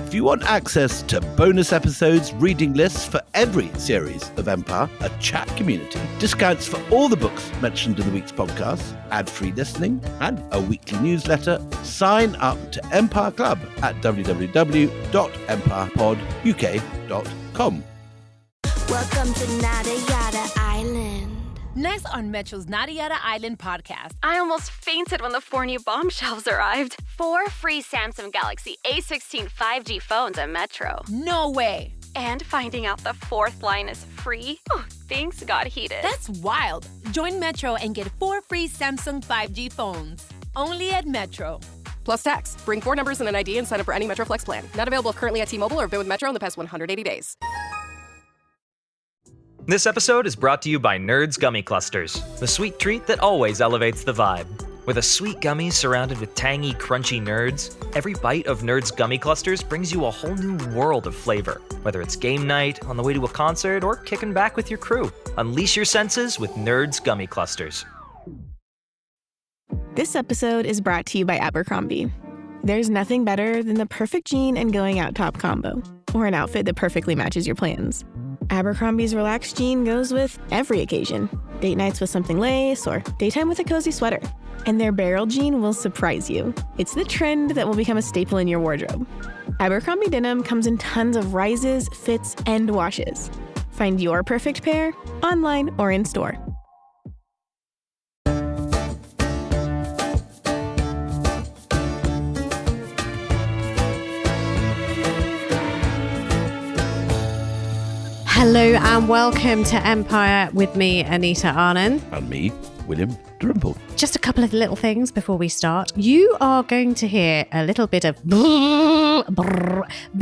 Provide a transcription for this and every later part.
If you want access to bonus episodes, reading lists for every series of Empire, a chat community, discounts for all the books mentioned in the week's podcast, ad-free listening, and a weekly newsletter, sign up to Empire Club at www.empirepoduk.com. Welcome to Nada Yada Island. Next on Metro's Nada Yada Island podcast. I almost fainted when the 4 new bombshells arrived. 4 free Samsung Galaxy A16 5G phones at Metro. No way. And finding out the 4th line is free. Oh, things got heated. That's wild. Join Metro and get 4 free Samsung 5G phones. Only at Metro. Plus tax. Bring 4 numbers and an ID and sign up for any Metro Flex plan. Not available currently at T-Mobile or have been with Metro in the past 180 days. This episode is brought to you by Nerds Gummy Clusters, the sweet treat that always elevates the vibe. With a sweet gummy surrounded with tangy, crunchy nerds, every bite of Nerds Gummy Clusters brings you a whole new world of flavor. Whether it's game night, on the way to a concert, or kicking back with your crew, unleash your senses with Nerds Gummy Clusters. This episode is brought to you by Abercrombie. There's nothing better than the perfect jean and going out top combo, or an outfit that perfectly matches your plans. Abercrombie's relaxed jean goes with every occasion. Date nights with something lace, or daytime with a cozy sweater. And their barrel jean will surprise you. It's the trend that will become a staple in your wardrobe. Abercrombie denim comes in tons of rises, fits, and washes. Find your perfect pair online or in store. Hello and welcome to Empire with me, Anita Anand. And me, William Drimple. Just a couple of little things before we start. You are going to hear a little bit of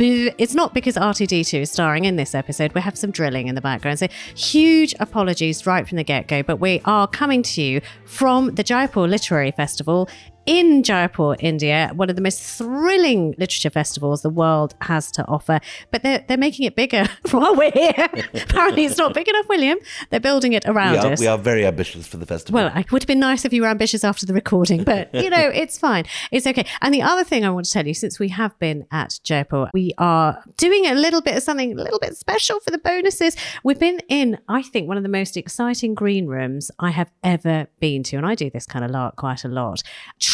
It's not because R2-D2 is starring in this episode. We have some drilling in the background. So huge apologies right from the get-go. But we are coming to you from the Jaipur Literary Festival in Jaipur, India, one of the most thrilling literature festivals the world has to offer. But they're making it bigger while we're here. Apparently it's not big enough, William. They're building it around us. We are very ambitious for the festival. Well, it would have been nice if you were ambitious after the recording, but, it's fine. It's okay. And the other thing I want to tell you, since we have been at Jaipur, we are doing a little bit of something a little bit special for the bonuses. We've been in, I think, one of the most exciting green rooms I have ever been to. And I do this kind of lark quite a lot.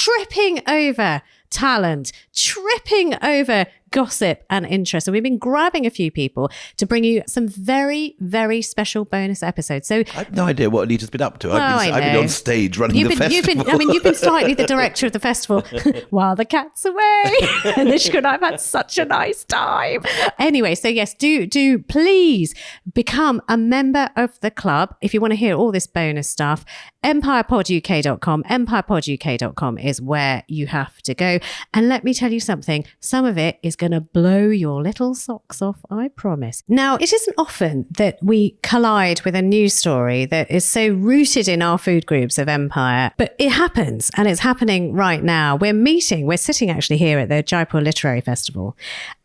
Tripping over talent, tripping over gossip and interest. And we've been grabbing a few people to bring you some very, very special bonus episodes. So I have no idea what Anita's been up to. I've been on stage running the festival. You've been slightly the director of the festival while the cat's away. And Ishka and I've had such a nice time. Anyway, so yes, do please become a member of the club if you want to hear all this bonus stuff. empirepoduk.com. empirepoduk.com is where you have to go. And let me tell you something, some of it is going to blow your little socks off, I promise. Now, it isn't often that we collide with a news story that is so rooted in our food groups of Empire, but it happens, and it's happening right now. We're sitting actually here at the Jaipur Literary Festival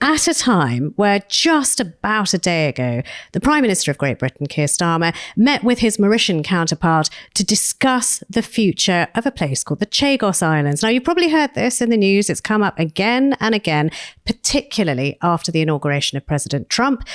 at a time where just about a day ago, the Prime Minister of Great Britain, Keir Starmer, met with his Mauritian counterpart to discuss the future of a place called the Chagos Islands. Now, you've probably heard this in the news. It's come up again and again, particularly after the inauguration of President Trump,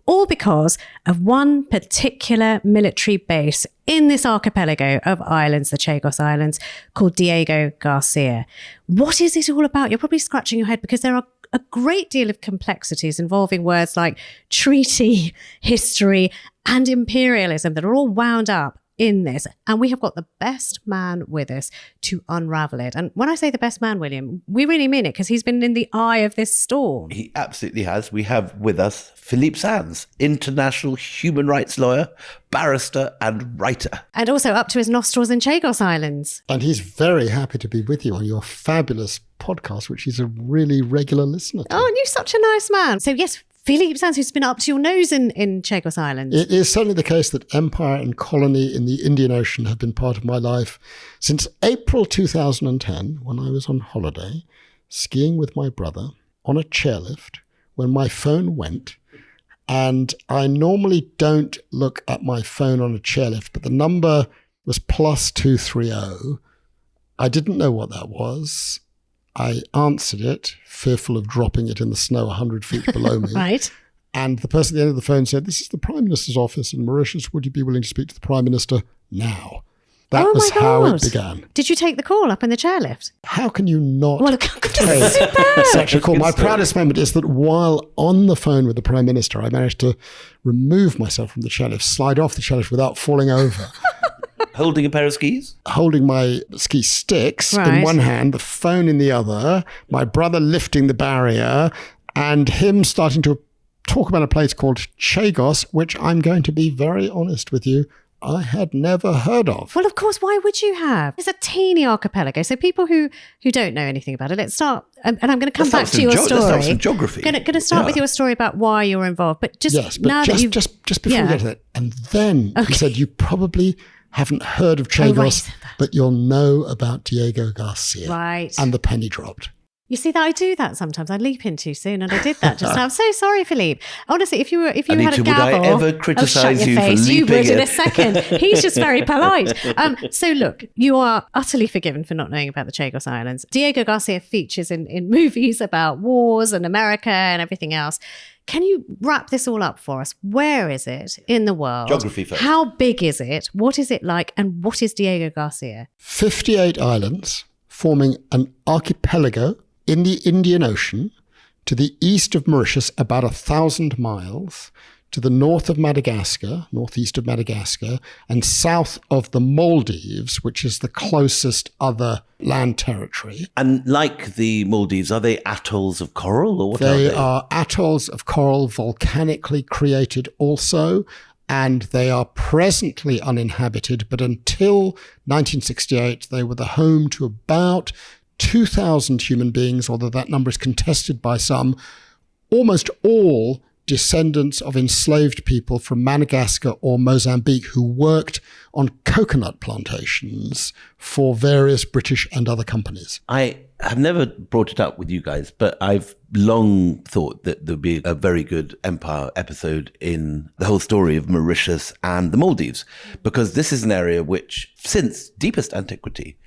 all because of one particular military base in this archipelago of islands, the Chagos Islands, called Diego Garcia. What is it all about? You're probably scratching your head because there are a great deal of complexities involving words like treaty, history, and imperialism that are all wound up in this. And we have got the best man with us to unravel it. And when I say the best man, William, we really mean it, because he's been in the eye of this storm. He absolutely has. We have with us Philippe Sands, international human rights lawyer, barrister and writer. And also up to his nostrils in Chagos Islands. And he's very happy to be with you on your fabulous podcast, which he's a really regular listener to. Oh, and you're such a nice man. So yes, Philippe Sands, who's been up to your nose in Chagos Islands. It is certainly the case that empire and colony in the Indian Ocean have been part of my life since April 2010, when I was on holiday, skiing with my brother on a chairlift, when my phone went. And I normally don't look at my phone on a chairlift, but the number was +230. I didn't know what that was. I answered it, fearful of dropping it in the snow 100 feet below me. Right. And the person at the end of the phone said, "This is the Prime Minister's office in Mauritius. Would you be willing to speak to the Prime Minister now?" That was how it began. Did you take the call up in the chairlift? How can you not take such a call? My proudest moment is that while on the phone with the Prime Minister, I managed to remove myself from the chairlift, slide off the chairlift without falling over. Holding a pair of skis? Holding my ski sticks in one hand, the phone in the other, my brother lifting the barrier, and him starting to talk about a place called Chagos, which I'm going to be very honest with you, I had never heard of. Well, of course, why would you have? It's a teeny archipelago. So people who don't know anything about it, let's start, and I'm going to come back to your story. Let's start some geography. Going to start with your story about why you're involved. But just just before we get to that, and then he said, you probably haven't heard of Chagos, but you'll know about Diego Garcia. Right. And the penny dropped. You see that I do that sometimes. I leap in too soon, and I did that just now. I'm so sorry, Philippe. Honestly, if you had a gavel, would I ever criticise you for leaping? You would in a second. He's just very polite. So look, you are utterly forgiven for not knowing about the Chagos Islands. Diego Garcia features in movies about wars and America and everything else. Can you wrap this all up for us? Where is it in the world? Geography first. How big is it? What is it like? And what is Diego Garcia? 58 islands forming an archipelago in the Indian Ocean, to the east of Mauritius, about 1,000 miles, to the north of Madagascar, northeast of Madagascar, and south of the Maldives, which is the closest other land territory. And like the Maldives, are they atolls of coral, or what are they? They are atolls of coral, volcanically created also, and they are presently uninhabited, but until 1968, they were the home to about 2,000 human beings, although that number is contested by some, almost all descendants of enslaved people from Madagascar or Mozambique who worked on coconut plantations for various British and other companies. I have never brought it up with you guys, but I've long thought that there'd be a very good Empire episode in the whole story of Mauritius and the Maldives, because this is an area which, since deepest antiquity,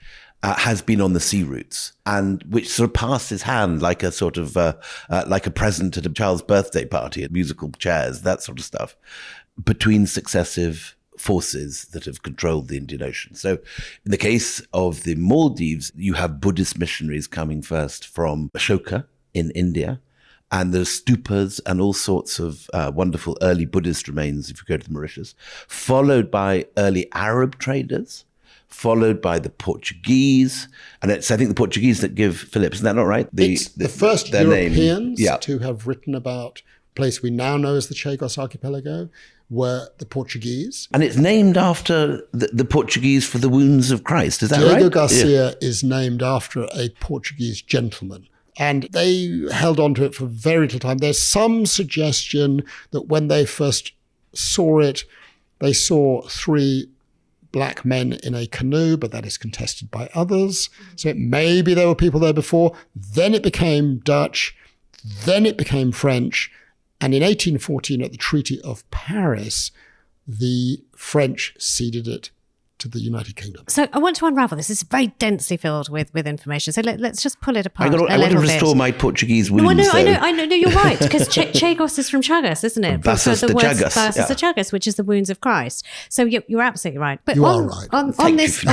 has been on the sea routes, and which sort of passes hand like a sort of like a present at a child's birthday party, at musical chairs, that sort of stuff, between successive forces that have controlled the Indian Ocean. So in the case of the Maldives, you have Buddhist missionaries coming first from Ashoka in India, and there's stupas and all sorts of wonderful early Buddhist remains if you go to the Mauritius, followed by early Arab traders, followed by the Portuguese. And it's, I think, the Portuguese that give Philippe, isn't that not right? It's the first Europeans to have written about a place we now know as the Chagos Archipelago were the Portuguese. And it's named after the Portuguese for the wounds of Christ, is that right? Diego Garcia is named after a Portuguese gentleman. And they held on to it for very little time. There's some suggestion that when they first saw it, they saw 3 black men in a canoe, but that is contested by others. So maybe there were people there before. Then it became Dutch. Then it became French. And in 1814, at the Treaty of Paris, the French ceded it to the United Kingdom. So I want to unravel this. It's very densely filled with information. So let's just pull it apart. I want to restore my Portuguese wounds. No, I know. No, you're right, because Chagos is from Chagos, isn't it? Bassus de Chagos. Bassus de Chagos, which is the wounds of Christ. So you're absolutely right. But you are right. On this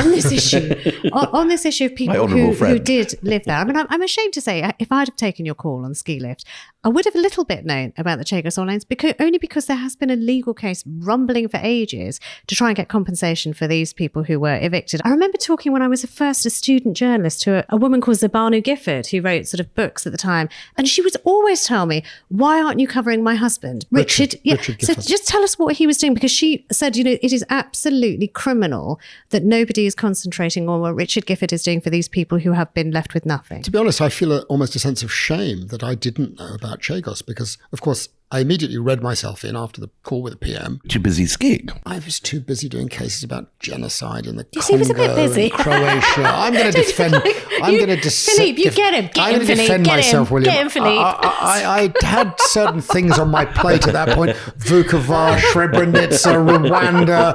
issue of people who did live there. I mean, I'm ashamed to say, if I'd have taken your call on ski lift, I would have a little bit known about the Chagos Islands, only because there has been a legal case rumbling for ages to try and get compensation for these people who were evicted. I remember talking when I was a student journalist to a woman called Zabanu Gifford, who wrote sort of books at the time, and she would always tell me, "Why aren't you covering my husband, Richard?" So just tell us what he was doing, because she said, it is absolutely criminal that nobody is concentrating on what Richard Gifford is doing for these people who have been left with nothing. To be honest, I feel almost a sense of shame that I didn't know about Chagos, because, of course, I immediately read myself in after the call with the PM. Too busy skiing. I was too busy doing cases about genocide in the Congo he was a bit busy. and Croatia. I'm going to defend. Philippe, you get him. I'm going to defend myself, William. Get him, Philippe. I had certain things on my plate at that point: Vukovar, Srebrenica, Rwanda.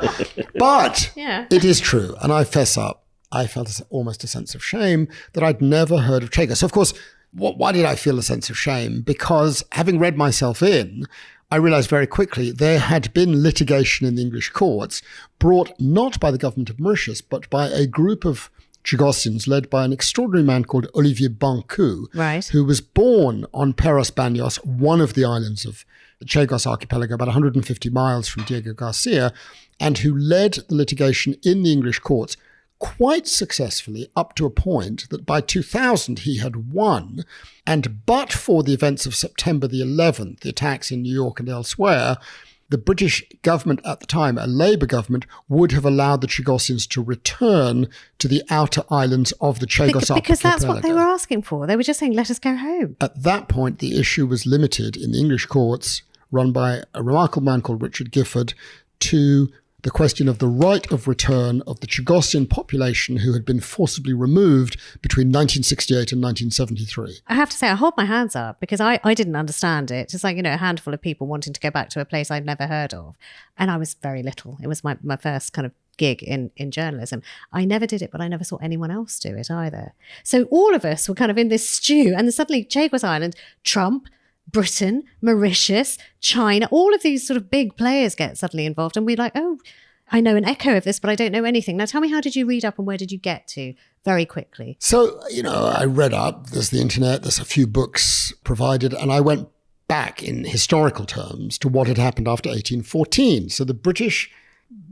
But it is true, and I fess up. I felt almost a sense of shame that I'd never heard of Chagos. So, of course, why did I feel a sense of shame? Because having read myself in, I realized very quickly there had been litigation in the English courts brought not by the government of Mauritius, but by a group of Chagossians led by an extraordinary man called Olivier Bancu, right, who was born on Peros Banhos, one of the islands of the Chagos archipelago, about 150 miles from Diego Garcia, and who led the litigation in the English courts quite successfully up to a point that by 2000 he had won. And but for the events of September the 11th, the attacks in New York and elsewhere, the British government at the time, a Labour government, would have allowed the Chagossians to return to the outer islands of the Chagos archipelago. Because that's what they were asking for. They were just saying, let us go home. At that point, the issue was limited in the English courts, run by a remarkable man called Richard Gifford, to the question of the right of return of the Chagossian population who had been forcibly removed between 1968 and 1973. I have to say, I hold my hands up because I didn't understand it. It's like, a handful of people wanting to go back to a place I'd never heard of. And I was very little. It was my first kind of gig in journalism. I never did it, but I never saw anyone else do it either. So all of us were kind of in this stew. And then suddenly Chagos Island, Trump, Britain, Mauritius, China, all of these sort of big players get suddenly involved. And we're like, oh, I know an echo of this, but I don't know anything. Now tell me, how did you read up and where did you get to very quickly? So, I read up. There's the internet. There's a few books provided. And I went back in historical terms to what had happened after 1814. So the British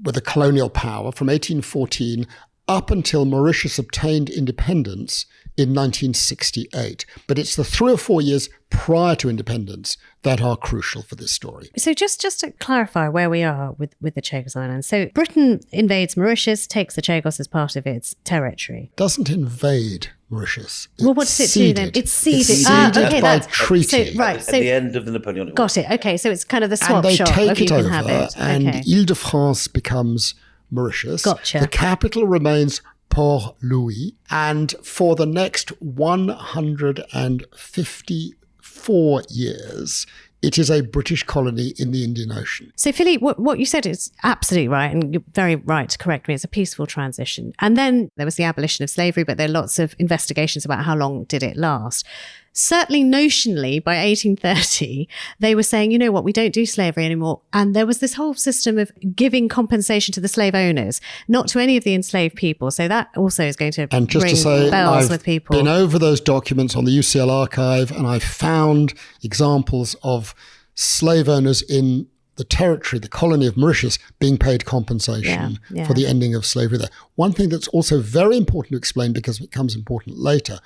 were the colonial power from 1814 up until Mauritius obtained independence in 1968. But it's the 3 or 4 years prior to independence that are crucial for this story. So just to clarify where we are with the Chagos Islands. So Britain invades Mauritius, takes the Chagos as part of its territory. Doesn't invade Mauritius. Well, what does it do then? It's ceded. It's ceded by treaty. So at the end of the Napoleonic War. Got it. Okay, so it's kind of the swap and they shop take of you it can over, have it. and Okay. Ile-de-France becomes Mauritius. Gotcha. The capital remains Port Louis, and for the next 154 years, it is a British colony in the Indian Ocean. So, Philippe, what you said is absolutely right, and you're very right to correct me. It's a peaceful transition. And then there was the abolition of slavery, but there are lots of investigations about how long did it last. Certainly notionally, by 1830, they were saying, you know what, we don't do slavery anymore. And there was this whole system of giving compensation to the slave owners, not to any of the enslaved people. So that also is going to and just ring to say, bells I've with people. been over those documents on the UCL archive, and I found examples of slave owners in the territory, the colony of Mauritius, being paid compensation for the ending of slavery there. One thing that's also very important to explain, because it becomes important later,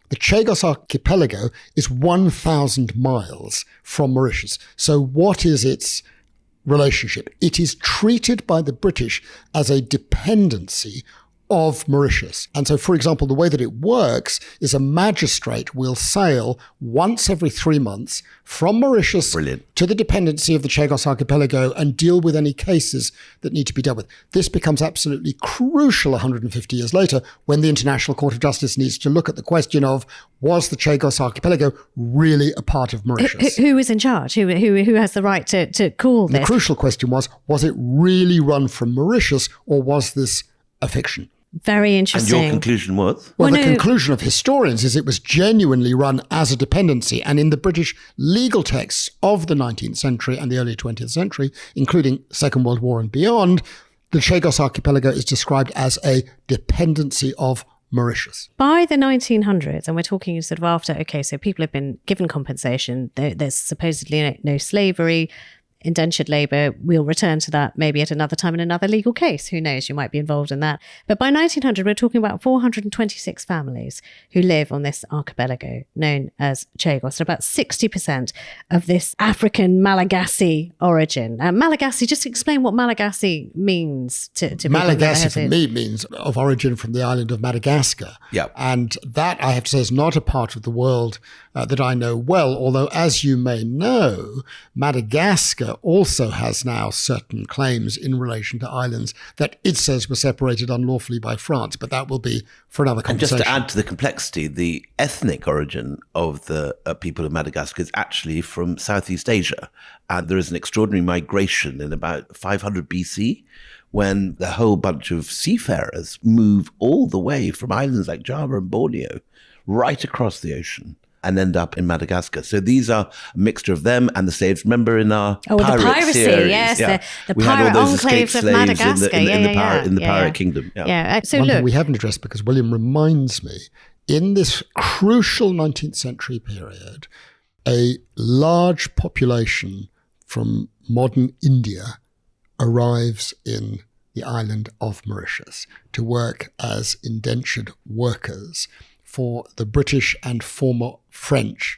the Chagos archipelago is 1,000 miles from Mauritius. So what is its relationship? It is treated by the British as a dependency of Mauritius. And so, for example, the way that it works is a magistrate will sail once every 3 months from Mauritius to the dependency of the Chagos archipelago and deal with any cases that need to be dealt with. This becomes absolutely crucial 150 years later when the International Court of Justice needs to look at the question of, was the Chagos archipelago really a part of Mauritius? Who is in charge? Who has the right to call this? The crucial question was it really run from Mauritius, or was this a fiction? Very interesting. And your conclusion was? Well, the conclusion of historians is it was genuinely run as a dependency. And in the British legal texts of the 19th century and the early 20th century, including Second World War and beyond, the Chagos archipelago is described as a dependency of Mauritius. By the 1900s, and we're talking sort of after, okay, so people have been given compensation, there's supposedly no slavery, indentured labour. We'll return to that maybe at another time in another legal case. Who knows? You might be involved in that. But by 1900, we're talking about 426 families who live on this archipelago known as Chagos. About 60% of this African Malagasy origin. Malagasy, just explain what Malagasy means to people. Malagasy for me means of origin from the island of Madagascar. Yeah. And that, I have to say, is not a part of the world that I know well, although, as you may know, Madagascar also has now certain claims in relation to islands that it says were separated unlawfully by France, but that will be for another conversation. And just to add to the complexity, the ethnic origin of the people of Madagascar is actually from Southeast Asia. And there is an extraordinary migration in about 500 BC, when the whole bunch of seafarers move all the way from islands like Java and Borneo right across the ocean and end up in Madagascar. So these are a mixture of them and the slaves. Remember in our the piracy, series, yes, yeah, the we had all pirate those enclaves escaped of slaves Madagascar. in the pirate kingdom. Yeah. So One look, thing we haven't addressed, because William reminds me, in this crucial 19th century period, a large population from modern India arrives in the island of Mauritius to work as indentured workers for the British and former French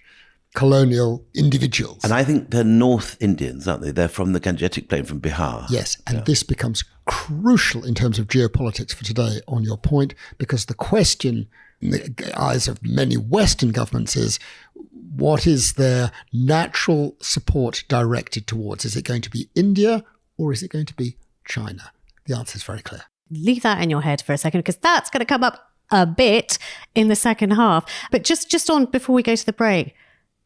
colonial individuals. And I think they're North Indians, aren't they? They're from the Gangetic Plain, from Bihar. Yes, and this becomes crucial in terms of geopolitics for today, on your point, because the question in the eyes of many Western governments is, what is their natural support directed towards? Is it going to be India or is it going to be China? The answer is very clear. leave that in your head for a second, because that's going to come up a bit in the second half. But just on before we go to the break,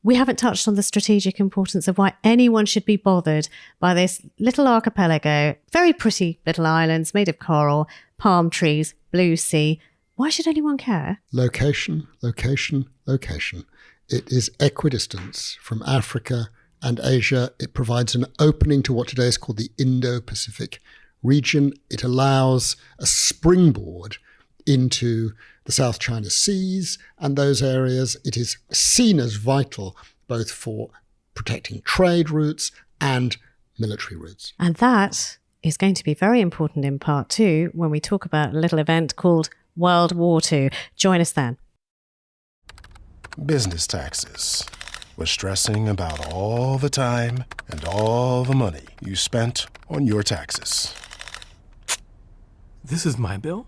we haven't touched on the strategic importance of why anyone should be bothered by this little archipelago, very pretty little islands made of coral, palm trees, blue sea. Why should anyone care? Location, location, location. It is equidistance from Africa and Asia. It provides an opening to what today is called the Indo-Pacific region. It allows a springboard into the South China Seas and those areas. It is seen as vital both for protecting trade routes and military routes. And that is going to be very important in part two when we talk about a little event called World War II. Join us then. Business taxes. We're stressing about all the time and all the money you spent on your taxes. This is my bill?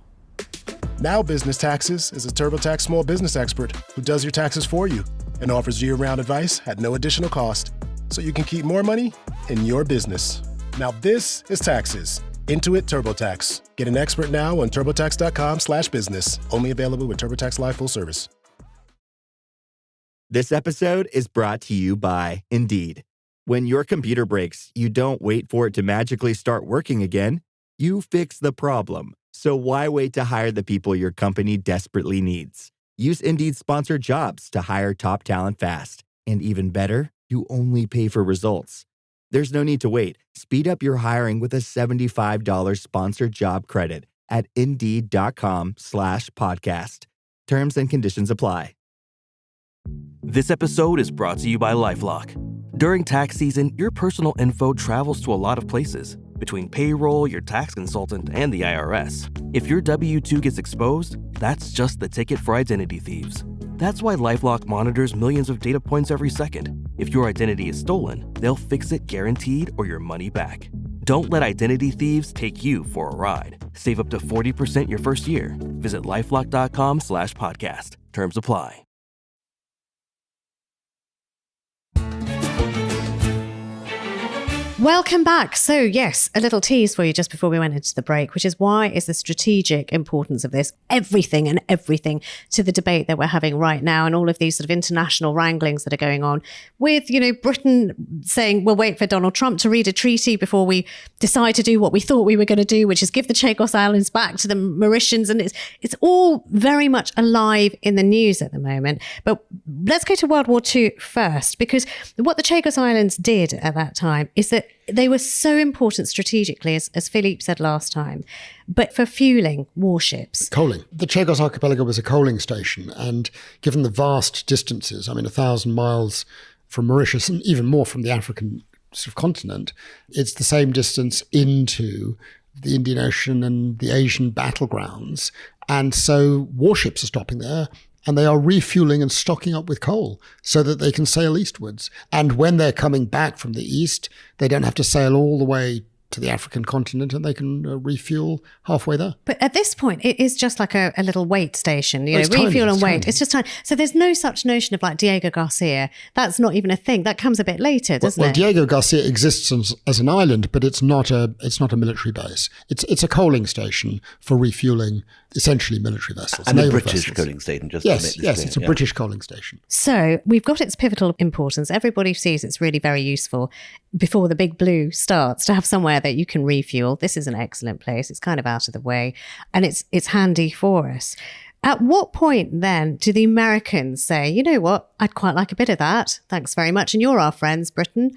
Now Business Taxes is a TurboTax small business expert who does your taxes for you and offers year-round advice at no additional cost, so you can keep more money in your business. Now this is taxes. Intuit TurboTax. Get an expert now on turbotax.com/business. Only available with TurboTax Live Full Service. This episode is brought to you by Indeed. When your computer breaks, you don't wait for it to magically start working again. You fix the problem. So why wait to hire the people your company desperately needs? Use Indeed's sponsored jobs to hire top talent fast. And even better, you only pay for results. There's no need to wait. Speed up your hiring with a $75 sponsored job credit at Indeed.com/podcast. Terms and conditions apply. This episode is brought to you by LifeLock. During tax season, your personal info travels to a lot of places. Between payroll, your tax consultant, and the IRS. If your W-2 gets exposed, that's just the ticket for identity thieves. That's why LifeLock monitors millions of data points every second. If your identity is stolen, they'll fix it guaranteed or your money back. Don't let identity thieves take you for a ride. Save up to 40% your first year. Visit LifeLock.com/podcast. Terms apply. Welcome back. So yes, a little tease for you just before we went into the break, which is why is the strategic importance of this everything to the debate that we're having right now and all of these sort of international wranglings that are going on with, Britain saying we'll wait for Donald Trump to read a treaty before we decide to do what we thought we were going to do, which is give the Chagos Islands back to the Mauritians. And it's all very much alive in the news at the moment. But let's go to World War II first, because what the Chagos Islands did at that time is that they were so important strategically, as Philippe said last time, but for fueling warships. Coaling. The Chagos Archipelago was a coaling station, and given the vast distances, 1,000 miles from Mauritius and even more from the African continent, it's the same distance into the Indian Ocean and the Asian battlegrounds. And so warships are stopping there, and they are refueling and stocking up with coal so that they can sail eastwards. And when they're coming back from the east, they don't have to sail all the way to the African continent, and they can refuel halfway there. But at this point, it is just like a little wait station, It's refuel tiny, and it's wait. tiny. It's just time. So there's no such notion of like Diego Garcia. That's not even a thing. That comes a bit later, doesn't Well, it? Diego Garcia exists as an island, but it's not a military base. It's a coaling station for refueling essentially military vessels. And a naval British vessels. coaling station, just to make this Yes, clear, it's a yeah. British coaling station. So we've got its pivotal importance. Everybody sees it's really very useful before the big blue starts to have somewhere that you can refuel. This is an excellent place. It's kind of out of the way, and it's handy for us. At what point then do the Americans say, you know what, I'd quite like a bit of that. Thanks very much. And you're our friends, Britain.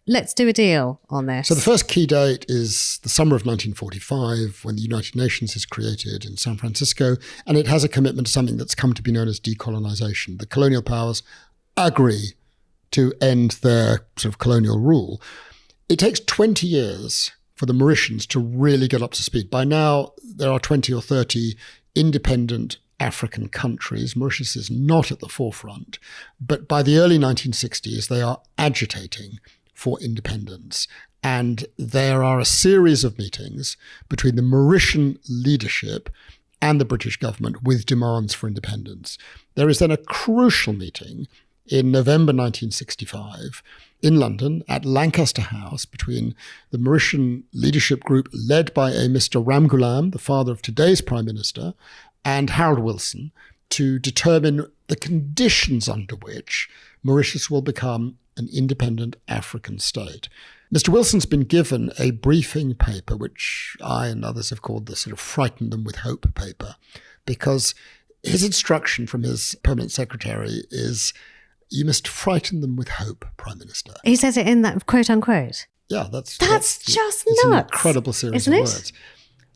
Let's do a deal on this. So the first key date is the summer of 1945, when the United Nations is created in San Francisco, and it has a commitment to something that's come to be known as decolonization. The colonial powers agree to end their sort of colonial rule. It takes 20 years for the Mauritians to really get up to speed. By now, there are 20 or 30 independent African countries. Mauritius is not at the forefront, but by the early 1960s, they are agitating for independence. And there are a series of meetings between the Mauritian leadership and the British government with demands for independence. There is then a crucial meeting in November 1965 in London at Lancaster House between the Mauritian leadership group led by a Mr. Ramgoolam, the father of today's Prime Minister, and Harold Wilson, to determine the conditions under which Mauritius will become an independent African state. Mr. Wilson's been given a briefing paper, which I and others have called the sort of frighten them with hope paper, because his instruction from his permanent secretary is, you must frighten them with hope, Prime Minister. He says it in that quote unquote. Yeah, that's just it's nuts. an incredible series Isn't of it? words.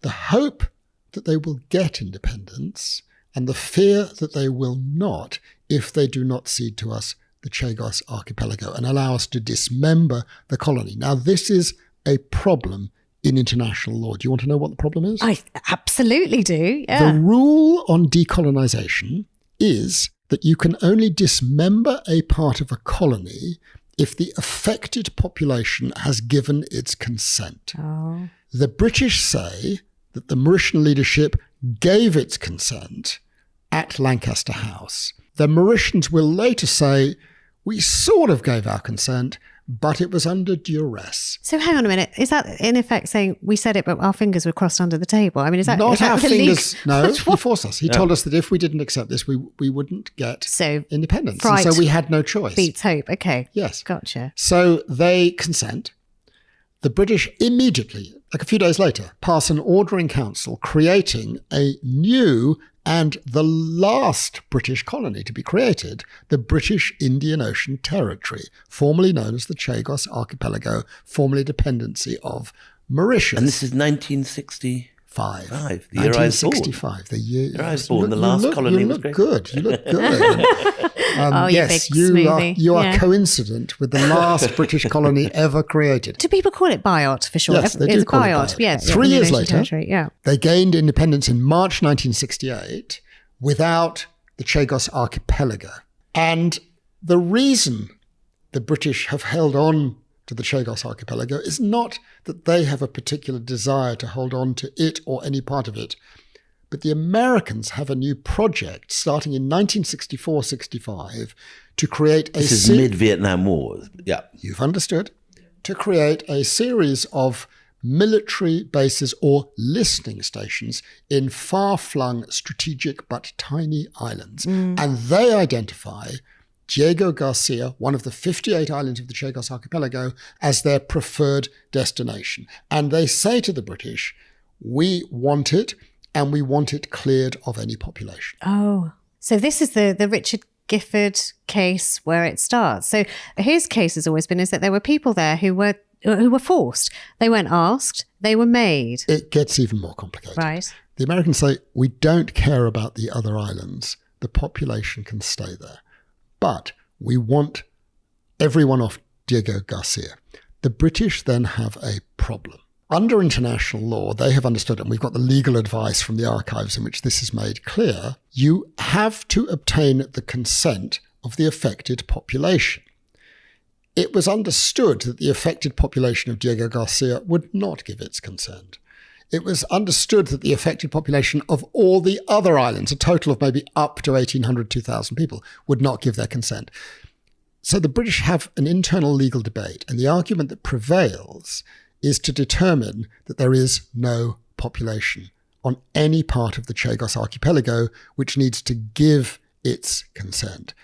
The hope that they will get independence and the fear that they will not if they do not cede to us the Chagos archipelago and allow us to dismember the colony. Now, this is a problem in international law. Do you want to know what the problem is? I absolutely do, yeah. The rule on decolonization is that you can only dismember a part of a colony if the affected population has given its consent. Oh. The British say that the Mauritian leadership gave its consent at Lancaster House. The Mauritians will later say, we sort of gave our consent, but it was under duress. So hang on a minute. Is that in effect saying we said it, but our fingers were crossed under the table? I mean, is that not is that our fingers? No, he What? forced us. He told us that if we didn't accept this, we wouldn't get independence. fright And so we had no choice. beats hope. Okay. Yes. Gotcha. So they consent. The British immediately, like a few days later, pass an order in council creating a new and the last British colony to be created, the British Indian Ocean Territory, formerly known as the Chagos Archipelago, formerly a dependency of Mauritius. And this is 1965. The year I was born. 1965. The year I was born. The last colony was great. Good. You look good. You yes, big you smoothie. are coincident with the last British colony ever created. Do people call it biot for short? Yes, they do It's call it biot. biot. Yeah. 3 years Indonesian later, territory, yeah. they gained independence in March 1968 without the Chagos Archipelago. And the reason the British have held on to the Chagos Archipelago is not that they have a particular desire to hold on to it or any part of it, but the Americans have a new project starting in 1964-65 to create a... This is mid-Vietnam War. Yeah. You've understood. To create a series of military bases or listening stations in far-flung, strategic but tiny islands. And they identify Diego Garcia, one of the 58 islands of the Chagos Archipelago, as their preferred destination. And they say to the British, we want it, and we want it cleared of any population. Oh, so this is the Richard Gifford case where it starts. So his case has always been is that there were people there who were forced. They weren't asked, they were made. It gets even more complicated. Right. The Americans say, we don't care about the other islands. The population can stay there. But we want everyone off Diego Garcia. The British then have a problem. Under international law, they have understood, and we've got the legal advice from the archives in which this is made clear, you have to obtain the consent of the affected population. It was understood that the affected population of Diego Garcia would not give its consent. It was understood that the affected population of all the other islands, a total of maybe up to 1,800, 2,000 people, would not give their consent. So the British have an internal legal debate, and the argument that prevails is to determine that there is no population on any part of the Chagos Archipelago which needs to give its consent.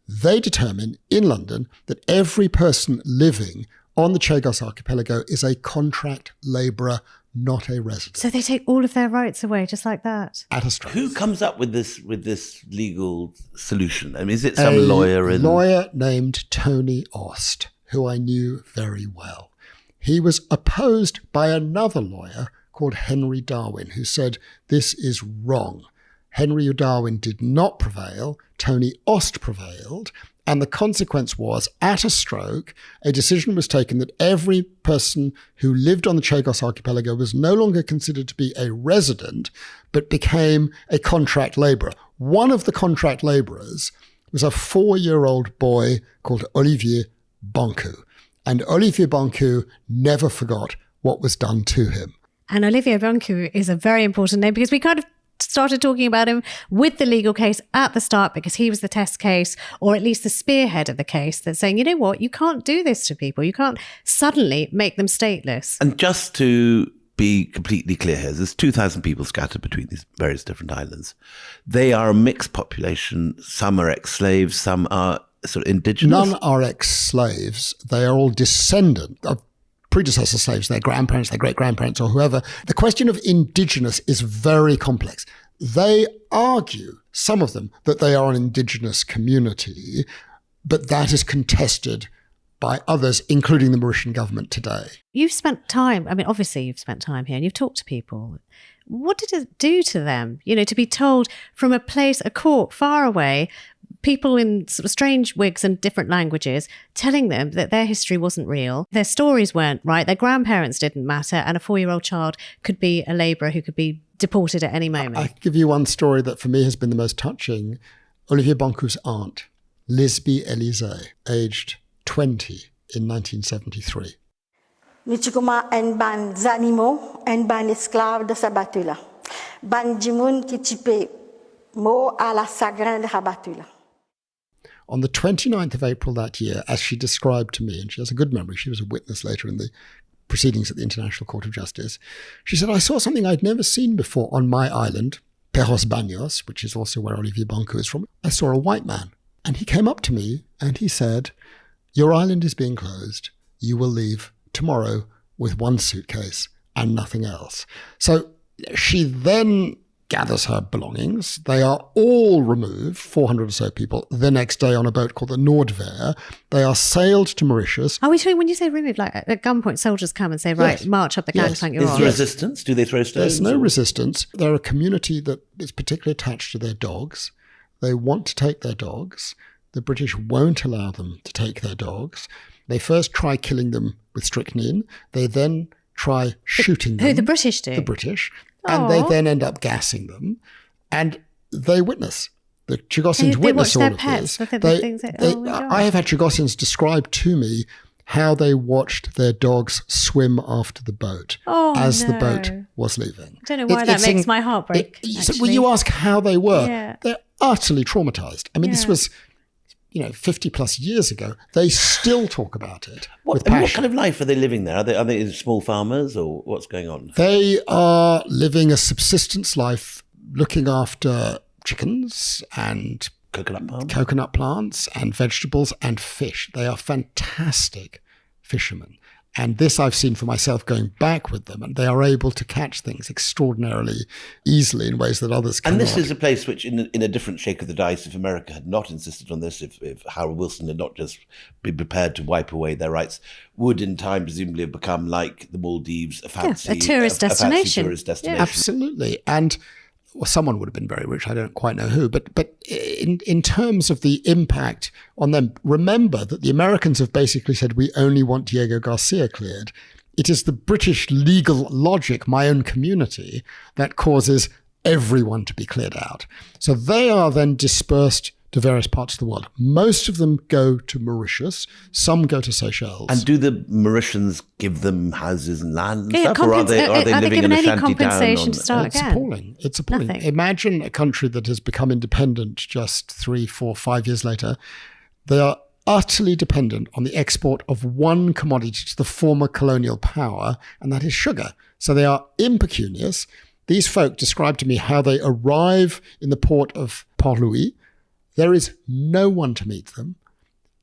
They determine in London that every person living on the Chagos archipelago is a contract labourer, not a resident. So they take all of their rights away just like that? At a stroke. Who comes up with this legal solution? I mean, is it some lawyer? A lawyer named Tony Ost, who I knew very well. He was opposed by another lawyer called Henry Darwin, who said, this is wrong. Henry Darwin did not prevail. Tony Ost prevailed. And the consequence was, at a stroke, a decision was taken that every person who lived on the Chagos archipelago was no longer considered to be a resident, but became a contract labourer. One of the contract labourers was a 4-year-old boy called Olivier Boncu. And Olivier Boncu never forgot what was done to him. And Olivier Boncu is a very important name because we kind of started talking about him with the legal case at the start because he was the test case, or at least the spearhead of the case, that's saying, you know what, you can't do this to people. You can't suddenly make them stateless. And just to be completely clear here, there's 2,000 people scattered between these various different islands. They are a mixed population. Some are ex-slaves, some are sort of indigenous. None are ex-slaves. They are all descendant of predecessor slaves, their grandparents, their great-grandparents, or whoever. The question of indigenous is very complex. They argue, some of them, that they are an indigenous community, but that is contested by others, including the Mauritian government today. You've spent time, I mean, obviously you've spent time here and you've talked to people. What did it do to them, you know, to be told from a place, a court far away, people in sort of strange wigs and different languages telling them that their history wasn't real, their stories weren't right, their grandparents didn't matter, and a 4-year-old child could be a labourer who could be deported at any moment? I'll give you one story that for me has been the most touching. Olivier Boncu's aunt, Lisby Elise, aged 20 in 1973. Nichukuma en ban zanimo en ban esclave de sabatula. Ban jimoun ki chipe mo a la sagrin de rabatula. On the 29th of April that year, as she described to me, and she has a good memory, she was a witness later in the proceedings at the International Court of Justice, she said, I saw something I'd never seen before on my island, Perros Banhos, which is also where Olivier Boncu is from. I saw a white man, and he came up to me and he said, your island is being closed. You will leave tomorrow with one suitcase and nothing else. So she then gathers her belongings. They are all removed, 400 or so people, the next day on a boat called the Noordveer. They are sailed to Mauritius. Are we talking, when you say removed, like at gunpoint, soldiers come and say, right, yes. march up the gangplank, you're Is on? there resistance? Do they throw stones? There's no resistance. They're a community that is particularly attached to their dogs. They want to take their dogs. The British won't allow them to take their dogs. They first try killing them with strychnine. They then try shooting them. Who, the British do? The British. And they then end up gassing them. And they witness. The Chagossians witness all of this. I have had Chagossians describe to me how they watched their dogs swim after the boat as the boat was leaving. I don't know why that makes my heart break. When you ask how they were, Yeah. they're utterly traumatized. I mean, this was 50 plus years ago. They still talk about it with passion. What kind of life are they living there? Are they small farmers, or what's going on? They are living a subsistence life, looking after chickens and coconut plants and vegetables and fish. They are fantastic fishermen. And this I've seen for myself going back with them, and they are able to catch things extraordinarily easily in ways that others cannot. And this is a place which, in a different shake of the dice, if America had not insisted on this, if Harold Wilson had not just been prepared to wipe away their rights, would in time presumably have become like the Maldives, a tourist destination. Absolutely. And someone would have been very rich. I don't quite know who. But in terms of the impact on them, remember that the Americans have basically said, we only want Diego Garcia cleared. It is the British legal logic, my own community, that causes everyone to be cleared out. So they are then dispersed to various parts of the world. Most of them go to Mauritius. Some go to Seychelles. And do the Mauritians give them houses and land and stuff? Or are they living in a shanty town? It's appalling. It's appalling. Nothing. Imagine a country that has become independent just 3, 4, 5 years later. They are utterly dependent on the export of one commodity to the former colonial power, and that is sugar. So they are impecunious. These folk described to me how they arrive in the port of Port-Louis. There is no one to meet them.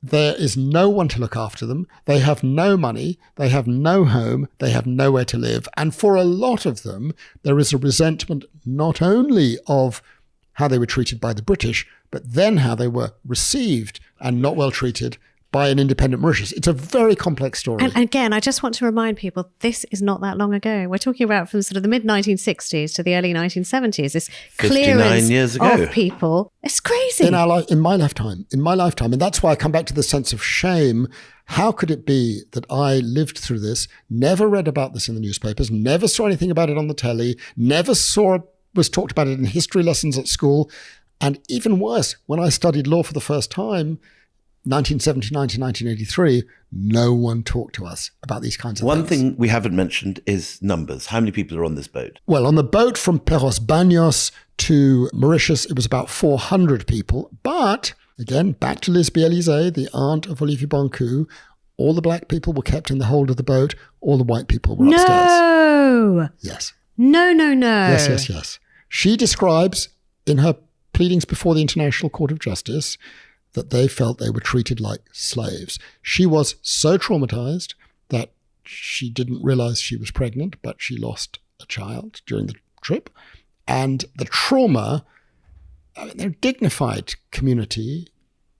There is no one to look after them. They have no money. They have no home. They have nowhere to live. And for a lot of them, there is a resentment not only of how they were treated by the British, but then how they were received and not well treated by an independent Mauritius. It's a very complex story. And again, I just want to remind people, this is not that long ago. We're talking about from sort of the mid-1960s to the early 1970s. This 59 clearance years ago. of people. It's crazy. In my lifetime. And that's why I come back to the sense of shame. How could it be that I lived through this, never read about this in the newspapers, never saw anything about it on the telly, was talked about it in history lessons at school, and even worse, when I studied law for the first time, 1979 to 1983, no one talked to us about these kinds of things. One thing we haven't mentioned is numbers. How many people are on this boat? Well, on the boat from Perros Banhos to Mauritius, it was about 400 people. But, again, back to Lisbeth Elysée, the aunt of Olivier Boncoux, all the black people were kept in the hold of the boat, all the white people were upstairs. No! Yes. No. Yes. She describes in her pleadings before the International Court of Justice that they felt they were treated like slaves. She was so traumatized that she didn't realize she was pregnant, but she lost a child during the trip. And the trauma, they're a dignified community,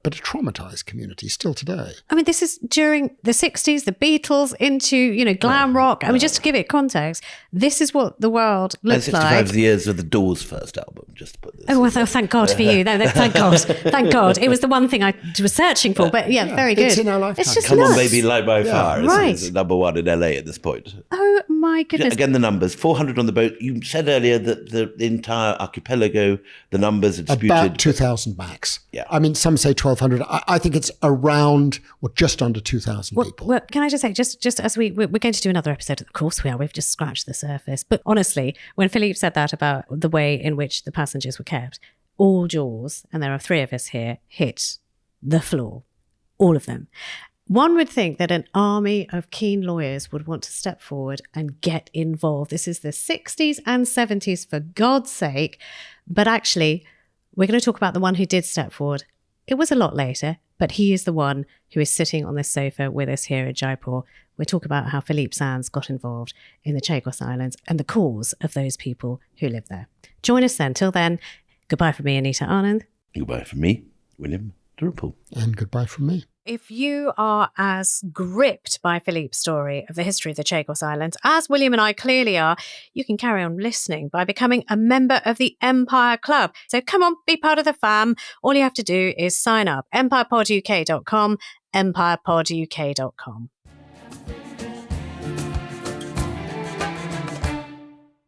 but a traumatized community still today. I mean, this is during the 60s, the Beatles, into, glam rock. I mean, just to give it context, this is what the world looked like. 65 years of the Doors' first album, just to put this. Oh, well, thank God for you. No, thank God. Thank God. It was the one thing I was searching for, but very good. It's in our lifetime. It's just Come nuts. on, Baby, Light by Fire. Right. It's number one in LA at this point. Oh, my goodness. Again, the numbers, 400 on the boat. You said earlier that the entire archipelago, the numbers are disputed. About 2,000 max. Yeah. I mean, some say 1,200. I think it's around or just under 2,000 people. Well, can I just say, just as we're going to do another episode, of course we are, we've just scratched the surface. But honestly, when Philippe said that about the way in which the passengers were kept, all jaws, and there are 3 of us here, hit the floor. All of them. One would think that an army of keen lawyers would want to step forward and get involved. This is the 60s and 70s, for God's sake. But actually, we're going to talk about the one who did step forward. It was a lot later, but he is the one who is sitting on this sofa with us here in Jaipur. We'll talk about how Philippe Sands got involved in the Chagos Islands and the cause of those people who live there. Join us then. Till then, goodbye from me, Anita Anand. Goodbye from me, William Dalrymple. And goodbye from me. If you are as gripped by Philippe's story of the history of the Chagos Islands, as William and I clearly are, you can carry on listening by becoming a member of the Empire Club. So come on, be part of the fam. All you have to do is sign up. empirepoduk.com, empirepoduk.com.